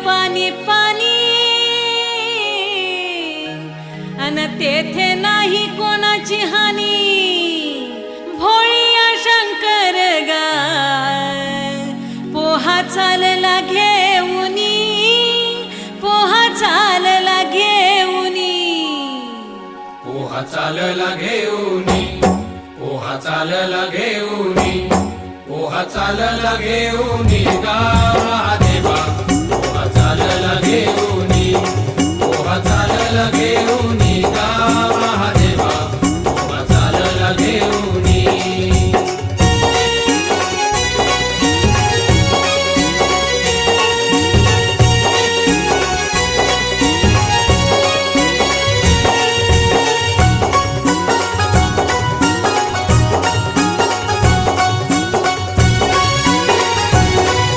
पाणी पाणी अन तेथे नाही कोणाची हानी भोळिया शंकर गाय पोहा चालला घेऊनी पोहा चालला घेऊनी पोहा चालला घेऊनी पोहा चालला घेऊनी पोहा चालला घेऊनी